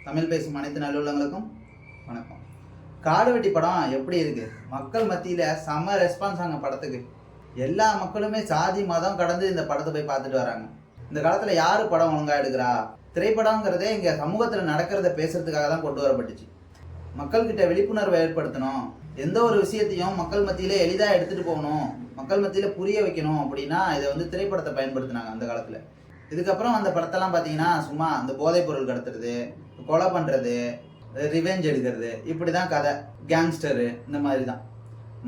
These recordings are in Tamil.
தமிழ் பேசும் அனைத்து நல்லுள்ளங்களுக்கும் வணக்கம். காடு வெட்டி படம் எப்படி இருக்கு? மக்கள் மத்தியில் செம்ம ரெஸ்பான்ஸ் ஆங்க படத்துக்கு. எல்லா மக்களுமே சாதி மதம் கடந்து இந்த படத்தை போய் பார்த்துட்டு வராங்க. இந்த காலத்தில் யார் படம் ஒழுங்காக எடுக்கிறா? திரைப்படங்கிறதே இங்கே சமூகத்தில் நடக்கிறத பேசுறதுக்காக தான் கொண்டு வரப்பட்டுச்சு. மக்கள்கிட்ட விழிப்புணர்வை ஏற்படுத்தணும், எந்த ஒரு விஷயத்தையும் மக்கள் மத்தியில் எளிதாக எடுத்துகிட்டு போகணும், மக்கள் மத்தியில் புரிய வைக்கணும் அப்படின்னா இதை திரைப்படத்தை பயன்படுத்தினாங்க அந்த காலத்தில். இதுக்கப்புறம் அந்த படத்தெல்லாம் பார்த்தீங்கன்னா சும்மா அந்த போதைப் பொருள் கடத்துறது, கொலை பண்ணுறது, ரிவெஞ்ச் எடுக்கிறது, இப்படி தான் கதை, கேங்ஸ்டரு, இந்த மாதிரி தான்.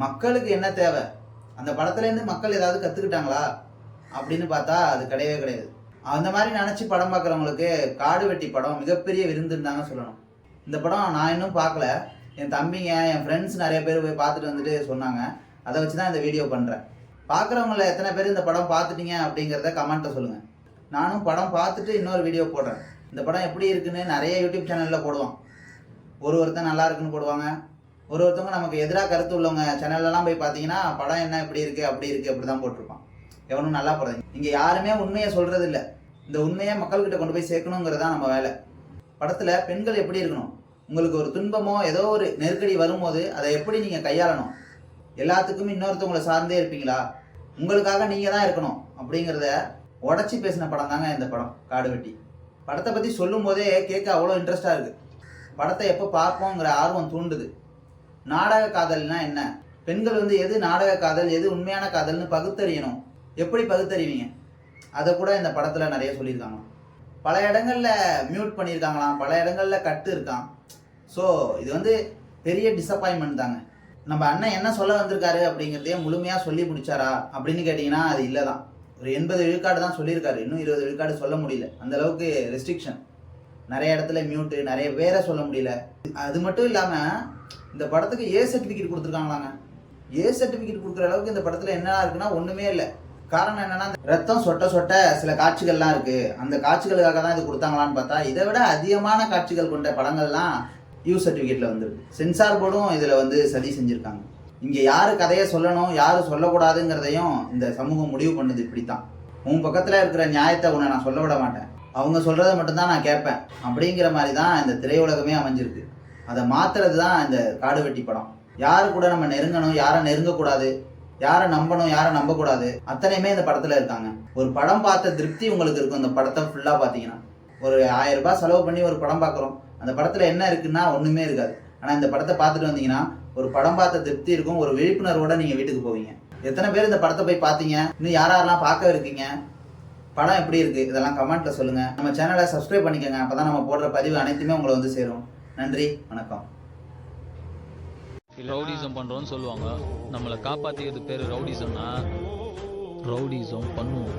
மக்களுக்கு என்ன தேவை? அந்த படத்துலேருந்து மக்கள் ஏதாவது கற்றுக்கிட்டாங்களா அப்படின்னு பார்த்தா அது கிடையவே கிடையாது. அந்த மாதிரி நினச்சி படம் பார்க்குறவங்களுக்கு காடு வெட்டி படம் மிகப்பெரிய விருந்துன்னு தாங்க சொல்லணும். இந்த படம் நான் இன்னும் பார்க்கல, என் தம்பிங்க என் ஃப்ரெண்ட்ஸ் நிறைய பேர் போய் பார்த்துட்டு வந்துட்டு சொன்னாங்க. அதை வச்சு தான் இந்த வீடியோ பண்ணுறேன். பார்க்குறவங்கள எத்தனை பேர் இந்த படம் பார்த்துட்டீங்க அப்படிங்கிறத கமெண்ட்டில் சொல்லுங்கள். நானும் படம் பார்த்துட்டு இன்னொரு வீடியோ போடுறேன். இந்த படம் எப்படி இருக்குன்னு நிறைய யூடியூப் சேனலில் போடுவான். ஒருத்தன் நல்லா இருக்குன்னு போடுவாங்க, ஒருத்தவங்க நமக்கு எதிராக கருத்து உள்ளவங்க சேனல்லலாம் போய் பார்த்தீங்கன்னா படம் என்ன இப்படி இருக்குது அப்படி இருக்குது அப்படி தான் போட்டிருப்பான். எவனும் நல்லா போடுறது இங்கே யாருமே உண்மையை சொல்கிறது இல்லை. இந்த உண்மையை மக்கள்கிட்ட கொண்டு போய் சேர்க்கணுங்கிறது தான் நம்ம வேலை. படத்தில் பெண்கள் எப்படி இருக்கணும், உங்களுக்கு ஒரு துன்பமோ ஏதோ ஒரு நெருக்கடி வரும்போது அதை எப்படி நீங்கள் கையாளணும், எல்லாத்துக்கும் இன்னொருத்தவங்களை சார்ந்தே இருப்பீங்களா, உங்களுக்காக நீங்கள் தான் இருக்கணும் அப்படிங்கிறத உடச்சி பேசின படம் தாங்க இந்த படம் காடு வெட்டி. படத்தை பற்றி சொல்லும் போதே கேட்க அவ்வளோ இன்ட்ரெஸ்டாக இருக்குது. படத்தை எப்போ பார்ப்போங்கிற ஆர்வம் தூண்டுது. நாடக காதல்னா என்ன, பெண்கள் எது நாடக காதல் எது உண்மையான காதல்னு பகுத்தறியணும். எப்படி பகுத்தறிவீங்க அதை கூட இந்த படத்தில் நிறைய சொல்லியிருக்காங்க. பல இடங்களில் மியூட் பண்ணியிருக்காங்களாம், பல இடங்களில் கட்டு இருக்கான். ஸோ இது பெரிய டிசப்பாயின்மெண்ட் தாங்க. நம்ம அண்ணன் என்ன சொல்ல வந்திருக்காரு அப்படிங்கிறதையே முழுமையாக சொல்லி முடிச்சாரா அப்படின்னு கேட்டிங்கன்னா அது இல்லை தான். ஒரு 80 விழுக்காடு தான் சொல்லியிருக்காரு, இன்னும் 20 விழுக்காடு சொல்ல முடியல. அந்த அளவுக்கு ரெஸ்ட்ரிக்ஷன், நிறைய இடத்துல மியூட்டு, நிறைய பேரை சொல்ல முடியல. அது மட்டும் இல்லாமல் இந்த படத்துக்கு ஏ சர்டிஃபிகேட் கொடுத்துருக்காங்களாங்க. ஏ சர்டிஃபிகேட் கொடுக்குற அளவுக்கு இந்த படத்தில் என்ன இருக்குன்னா ஒன்றுமே இல்லை. காரணம் என்னன்னா ரத்தம் சொட்ட சொட்ட சில காட்சிகள்லாம் இருக்குது. அந்த காட்சிகளுக்காக தான் இது கொடுத்தாங்களான்னு பார்த்தா இதை விட அதிகமான காட்சிகள் கொண்ட படங்கள்லாம் யூ சர்டிஃபிகேட்டில் வந்துருக்கு. சென்சார் போர்டும் இதில் சதி செஞ்சுருக்காங்க. இங்கே யார் கதையை சொல்லணும் யார் சொல்லக்கூடாதுங்கிறதையும் இந்த சமூகம் முடிவு பண்ணுது. இப்படித்தான் உன் பக்கத்தில் இருக்கிற நியாயத்தை உன்னை நான் சொல்ல விட மாட்டேன், அவங்க சொல்கிறத மட்டும்தான் நான் கேட்பேன் அப்படிங்கிற மாதிரி தான் இந்த திரையுலகமே அமைஞ்சிருக்கு. அதை மாற்றுறது தான் இந்த காடு வெட்டி படம். யாரு கூட நம்ம நெருங்கணும், யாரை நெருங்கக்கூடாது, யாரை நம்பணும் யாரை நம்பக்கூடாது, அத்தனையுமே இந்த படத்தில் இருக்காங்க. ஒரு படம் பார்த்த திருப்தி உங்களுக்கு இருக்கும். இந்த படத்தை ஃபுல்லாக பார்த்தீங்கன்னா ஒரு 1000 ரூபாய் செலவு பண்ணி ஒரு படம் பார்க்குறோம், அந்த படத்தில் என்ன இருக்குன்னா ஒன்றுமே இருக்காது. ஆனால் இந்த படத்தை பார்த்துட்டு வந்தீங்கன்னா ஒரு படம் பார்த்த திருப்தி இருக்கும், ஒரு விழிப்புணர்வோட நீங்கள் வீட்டுக்கு போவீங்க. எத்தனை பேர் இந்த படத்தை போய் பார்த்தீங்க, இன்னும் யாரெல்லாம் பார்க்க இருக்கீங்க, படம் எப்படி இருக்குது, இதெல்லாம் கமெண்ட்டில் சொல்லுங்கள். நம்ம சேனலை சப்ஸ்கிரைப் பண்ணிக்கோங்க, அப்போ தான் நம்ம போடுற பதிவு அனைத்துமே உங்களை சேரும். நன்றி, வணக்கம். ரவுடிசம் பண்ணுறோன்னு சொல்லுவாங்க, நம்மளை காப்பாற்றிக்கிறது பேர் ரவுடிசம்னா ரவுடிசம் பண்ணுவோம்.